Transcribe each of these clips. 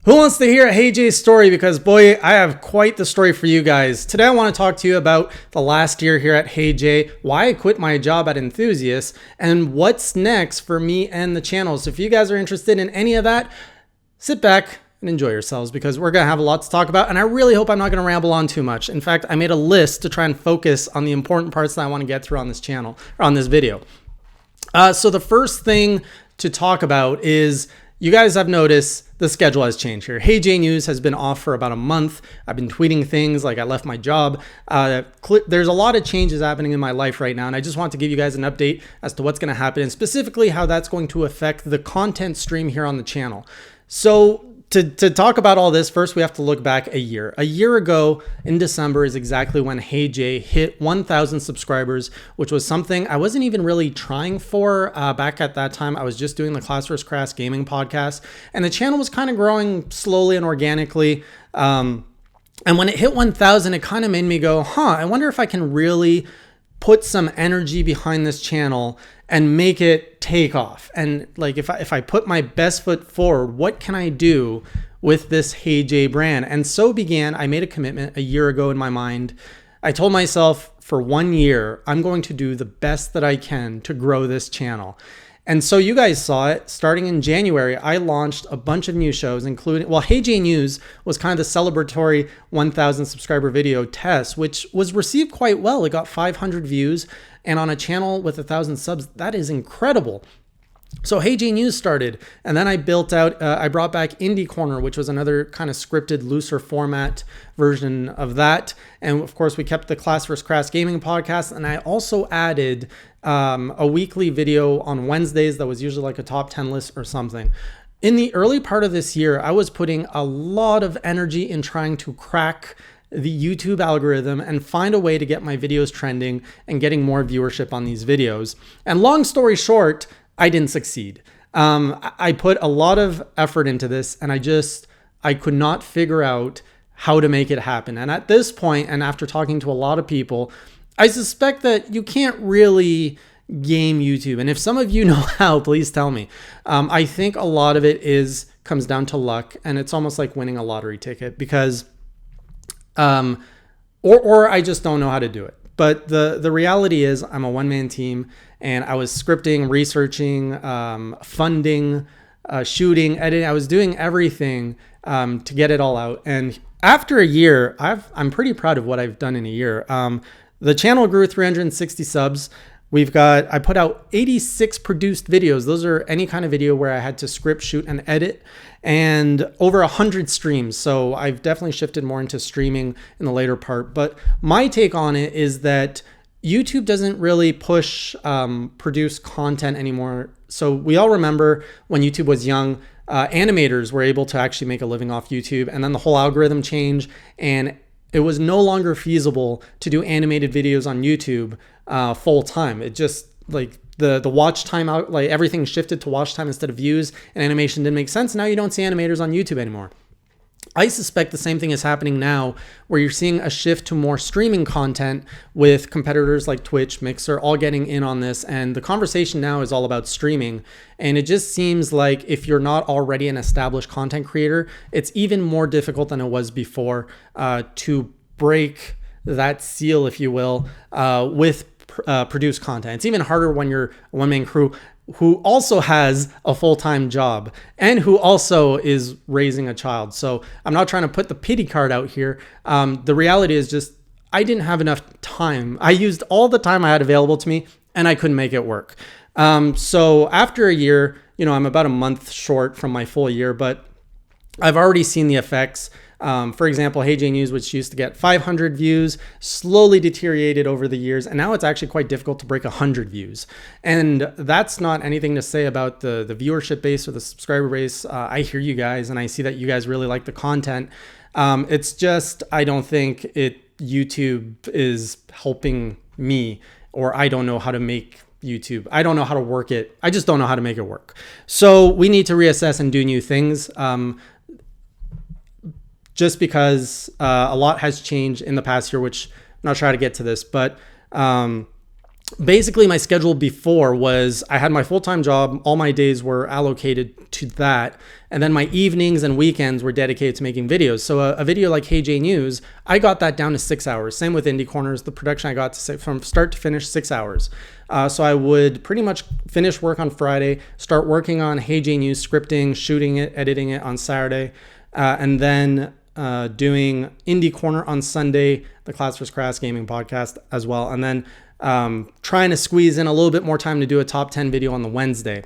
Who wants to hear Hey Jay's story? Because boy, I have quite the story for you guys. Today I want to talk to you about the last year here at Hey Jay, why I quit my job at Enthusiast, and what's next for me and the channel. So if you guys are interested in any of that, sit back and enjoy yourselves because we're going to have a lot to talk about. And I really hope I'm not going to ramble on too much. In fact, I made a list to try and focus on the important parts that I want to get through on this channel or on this video. So the first thing to talk about is you guys have noticed the schedule has changed here. Hey Jay News has been off for about a month. I've been tweeting things like I left my job. There's a lot of changes happening in my life right now, and I just want to give you guys an update as to what's going to happen and specifically how that's going to affect the content stream here on the channel. So to talk about all this, first we have to look back a year. A year ago in December is exactly when Hey Jay hit 1,000 subscribers, which was something I wasn't even really trying for back at that time. I was just doing the Class vs. Crass gaming podcast, and the channel was kind of growing slowly and organically. And when it hit 1,000, it kind of made me go, I wonder if I can really put some energy behind this channel and make it take off. And like if I put my best foot forward, what can I do with this Hey Jay brand? And so I made a commitment a year ago in my mind. I told myself for 1 year, I'm going to do the best that I can to grow this channel. And so you guys saw it. Starting in January, I launched a bunch of new shows, including, Hey Jay News was kind of the celebratory 1,000 subscriber video test, which was received quite well. It got 500 views, and on a channel with 1,000 subs, that is incredible. So Hey Jay News started, and then I built out, I brought back Indie Corner, which was another kind of scripted, looser format version of that. And of course, we kept the Class vs. Crass gaming podcast, and I also added a weekly video on Wednesdays that was usually like a top 10 list or something. In the early part of this year, I was putting a lot of energy in trying to crack the YouTube algorithm and find a way to get my videos trending and getting more viewership on these videos. And long story short, I didn't succeed. I put a lot of effort into this, and I could not figure out how to make it happen. And at this point, and after talking to a lot of people, I suspect that you can't really game YouTube. And if some of you know how, please tell me. I think a lot of it comes down to luck, and it's almost like winning a lottery ticket because, or I just don't know how to do it. But the reality is I'm a one-man team, and I was scripting, researching, funding, shooting, editing. I was doing everything to get it all out. And after a year, I'm pretty proud of what I've done in a year. The channel grew 360 subs. I put out 86 produced videos. Those are any kind of video where I had to script, shoot, and edit, and over 100 streams. So I've definitely shifted more into streaming in the later part. But my take on it is that YouTube doesn't really push produce content anymore. So we all remember when YouTube was young, animators were able to actually make a living off YouTube, and then the whole algorithm changed, and it was no longer feasible to do animated videos on YouTube full time. It just like the watch time out, like everything shifted to watch time instead of views, and animation didn't make sense. Now you don't see animators on YouTube anymore. I suspect the same thing is happening now, where you're seeing a shift to more streaming content with competitors like Twitch, Mixer, all getting in on this. And the conversation now is all about streaming. And it just seems like if you're not already an established content creator, it's even more difficult than it was before to break that seal, if you will, with produced content. It's even harder when you're a one-man crew who also has a full-time job and who also is raising a child. So I'm not trying to put the pity card out here. The reality is just I didn't have enough time. I used all the time I had available to me, and I couldn't make it work. So after a year, I'm about a month short from my full year, but I've already seen the effects. For example, Hey Jay News, which used to get 500 views, slowly deteriorated over the years, and now it's actually quite difficult to break 100 views. And that's not anything to say about the viewership base or the subscriber base. I hear you guys, and I see that you guys really like the content. It's just I don't think YouTube is helping me, or I don't know how to make YouTube. I don't know how to work it. I just don't know how to make it work. So we need to reassess and do new things. Just because a lot has changed in the past year, which I'm not trying to get to this, but basically my schedule before was I had my full-time job. All my days were allocated to that. And then my evenings and weekends were dedicated to making videos. So a video like Hey J News, I got that down to 6 hours. Same with Indie Corners. The production I got to from start to finish 6 hours. So I would pretty much finish work on Friday, start working on Hey J News, scripting, shooting it, editing it on Saturday, and then doing Indie Corner on Sunday, the Class vs. Crass gaming podcast as well. And then trying to squeeze in a little bit more time to do a top 10 video on the Wednesday.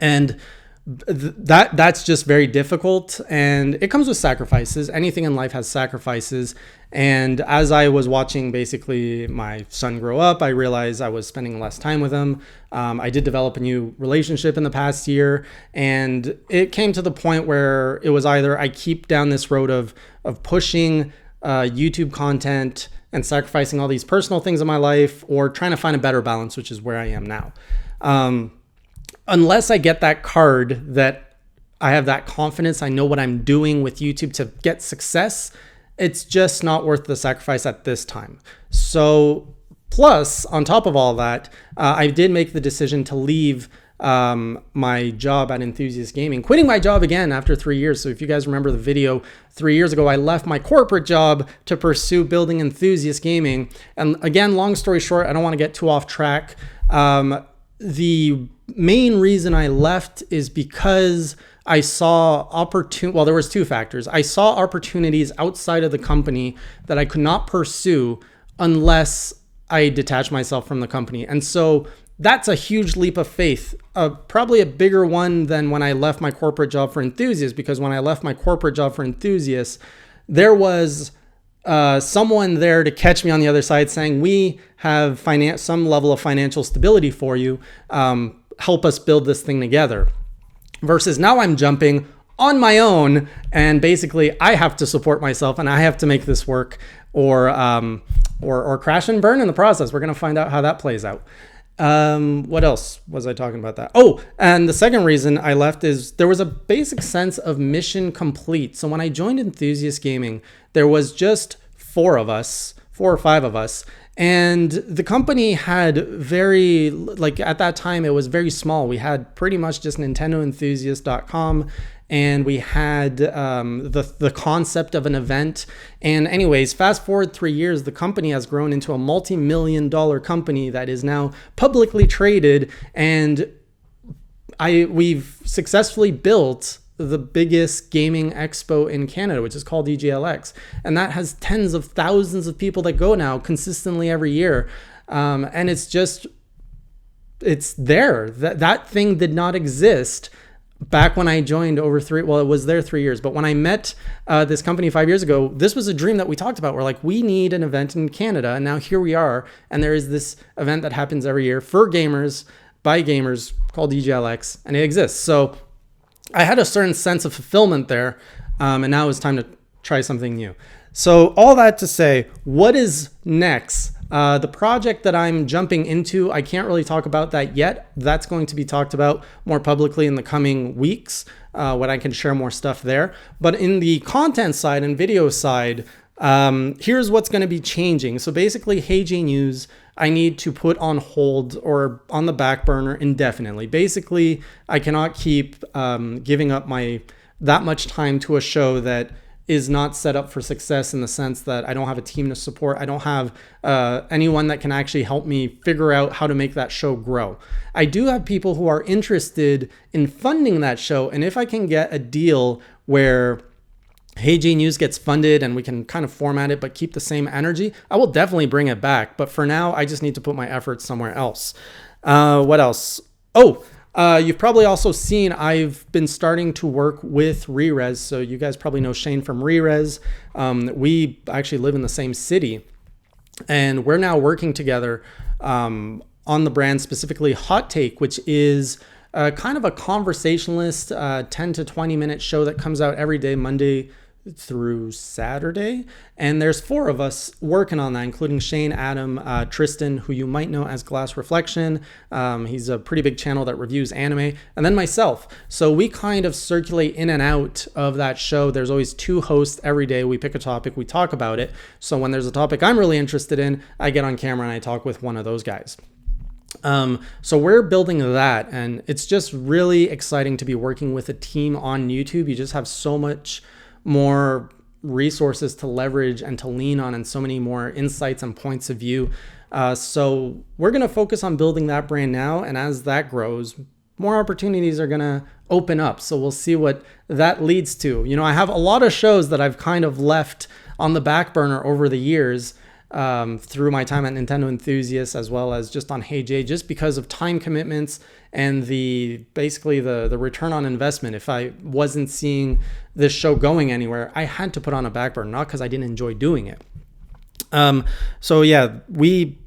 And that's just very difficult, and it comes with sacrifices. Anything in life has sacrifices. And as I was watching basically my son grow up, I realized I was spending less time with him. I did develop a new relationship in the past year, and it came to the point where it was either I keep down this road of pushing YouTube content and sacrificing all these personal things in my life, or trying to find a better balance, which is where I am now. Unless I get that card that I have that confidence, I know what I'm doing with YouTube to get success, it's just not worth the sacrifice at this time. So plus, on top of all that, I did make the decision to leave my job at Enthusiast Gaming, quitting my job again after 3 years. So if you guys remember the video 3 years ago, I left my corporate job to pursue building Enthusiast Gaming. And again, long story short, I don't want to get too off track. The main reason I left is because I saw well, there was two factors. I saw opportunities outside of the company that I could not pursue unless I detached myself from the company. And so that's a huge leap of faith, probably a bigger one than when I left my corporate job for Enthusiasts, because when I left my corporate job for Enthusiasts, there was someone there to catch me on the other side saying, we have some level of financial stability for you. Help us build this thing together. Versus now I'm jumping on my own, and basically I have to support myself and I have to make this work, or crash and burn in the process. We're going to find out how that plays out. What else was I talking about that? Oh, and the second reason I left is there was a basic sense of mission complete. So when I joined Enthusiast Gaming, there was just 4 or 5 of us. And the company had at that time, it was very small. We had pretty much just NintendoEnthusiast.com, and we had the concept of an event. And anyways, fast forward 3 years, the company has grown into a multi-million-dollar company that is now publicly traded, and we've successfully built the biggest gaming expo in Canada, which is called EGLX. And that has tens of thousands of people that go now consistently every year. And it's there. That thing did not exist back when I joined it was there 3 years. But when I met this company 5 years ago, this was a dream that we talked about. We're like, we need an event in Canada. And now here we are. And there is this event that happens every year for gamers, by gamers, called EGLX. And it exists. So I had a certain sense of fulfillment there, and now it's time to try something new. So all that to say, what is next? The project that I'm jumping into, I can't really talk about that yet. That's going to be talked about more publicly in the coming weeks, when I can share more stuff there. But in the content side and video side, here's what's going to be changing. So basically, Hey J News, I need to put on hold or on the back burner indefinitely. Basically, I cannot keep giving up that much time to a show that is not set up for success, in the sense that I don't have a team to support. I don't have anyone that can actually help me figure out how to make that show grow. I do have people who are interested in funding that show, and if I can get a deal where Hey J News gets funded and we can kind of format it but keep the same energy, I will definitely bring it back. But for now, I just need to put my efforts somewhere else. What else? You've probably also seen I've been starting to work with ReRes. So you guys probably know Shane from ReRes. We actually live in the same city, and we're now working together on the brand, specifically Hot Take, which is kind of a conversationalist 10 to 20 minute show that comes out every day, Monday through Saturday, and there's 4 of us working on that, including Shane, Adam, Tristan, who you might know as Glass Reflection. He's a pretty big channel that reviews anime, and then myself. So we kind of circulate in and out of that show. There's always 2 hosts every day. We pick a topic, we talk about it. So when there's a topic I'm really interested in, I get on camera and I talk with one of those guys. So we're building that, and it's just really exciting to be working with a team on YouTube. You just have so much more resources to leverage and to lean on, and so many more insights and points of view. So we're going to focus on building that brand now. And as that grows, more opportunities are going to open up. So we'll see what that leads to. You know, I have a lot of shows that I've kind of left on the back burner over the years, through my time at Nintendo Enthusiast, as well as just on HeyJ, just because of time commitments and basically the return on investment. If I wasn't seeing this show going anywhere, I had to put on a back burner, not because I didn't enjoy doing it. So yeah,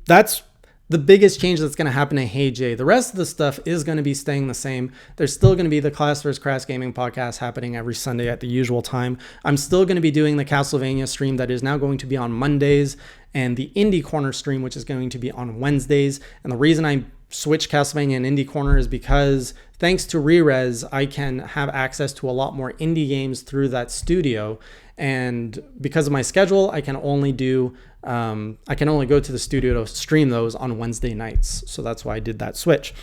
that's the biggest change that's going to happen in HeyJ. The rest of the stuff is going to be staying the same. There's still going to be the Class vs. Crass Gaming podcast happening every Sunday at the usual time. I'm still going to be doing the Castlevania stream that is now going to be on Mondays, and the Indie Corner stream, which is going to be on Wednesdays. And the reason I switched Castlevania and Indie Corner is because thanks to ReRes, I can have access to a lot more indie games through that studio. And because of my schedule, I can only go to the studio to stream those on Wednesday nights. So that's why I did that switch.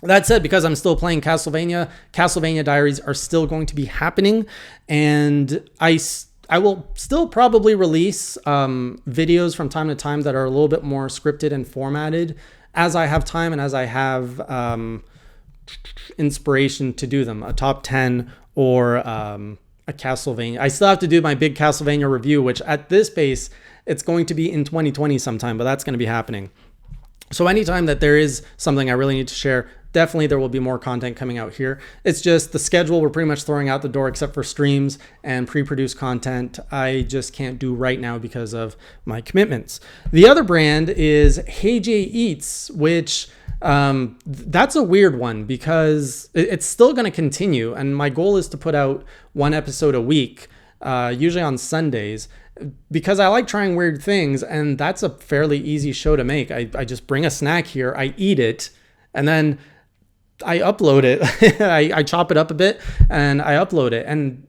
That said, because I'm still playing Castlevania Diaries are still going to be happening, and I will still probably release videos from time to time that are a little bit more scripted and formatted as I have time and as I have inspiration to do them. A top 10 or a Castlevania. I still have to do my big Castlevania review, which at this pace, it's going to be in 2020 sometime, but that's going to be happening. So anytime that there is something I really need to share, definitely there will be more content coming out here. It's just the schedule we're pretty much throwing out the door, except for streams and pre-produced content. I just can't do right now because of my commitments. The other brand is HeyJ Eats, which that's a weird one because it's still going to continue. And my goal is to put out 1 episode a week, usually on Sundays, because I like trying weird things. And that's a fairly easy show to make. I just bring a snack here, I eat it, and then I upload it. I chop it up a bit and I upload it. And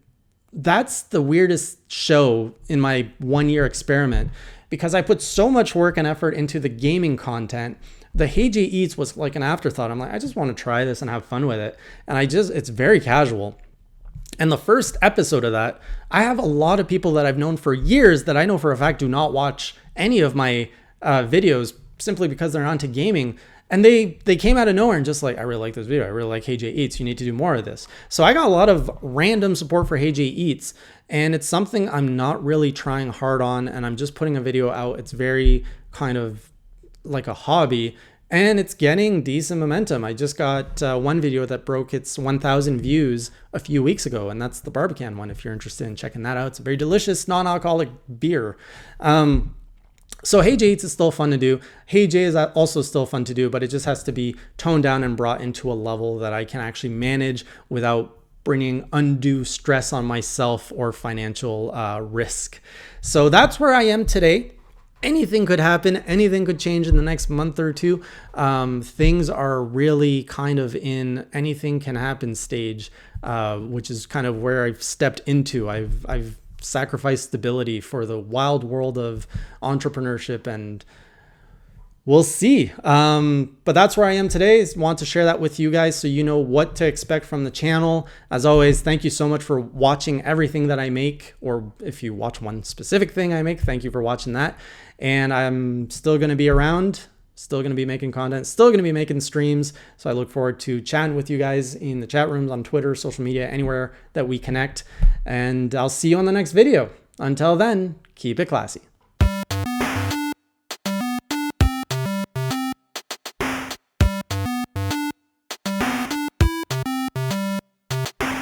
that's the weirdest show in my 1-year experiment because I put so much work and effort into the gaming content. The HeyJ Eats was like an afterthought. I'm like, I just want to try this and have fun with it. And it's very casual. And the first episode of that, I have a lot of people that I've known for years that I know for a fact do not watch any of my videos simply because they're onto gaming. And they came out of nowhere and just like, I really like this video. I really like HeyJ Eats. You need to do more of this. So I got a lot of random support for HeyJ Eats, and it's something I'm not really trying hard on, and I'm just putting a video out. It's very kind of like a hobby, and it's getting decent momentum. I just got one video that broke its 1,000 views a few weeks ago, and that's the Barbican one. If you're interested in checking that out, it's a very delicious non-alcoholic beer. So HeyJ Eats is still fun to do. HeyJ is also still fun to do, but it just has to be toned down and brought into a level that I can actually manage without bringing undue stress on myself or financial risk. So that's where I am today. Anything could happen. Anything could change in the next month or two. Things are really kind of in anything can happen stage, which is kind of where I've stepped into. I've sacrificed stability for the wild world of entrepreneurship, and we'll see. But that's where I am today. Want to share that with you guys so you know what to expect from the channel. As always, thank you so much for watching everything that I make, or if you watch one specific thing I make, thank you for watching that. And I'm still going to be around, still going to be making content, still going to be making streams. So I look forward to chatting with you guys in the chat rooms, on Twitter, social media, anywhere that we connect. And I'll see you on the next video. Until then, keep it classy.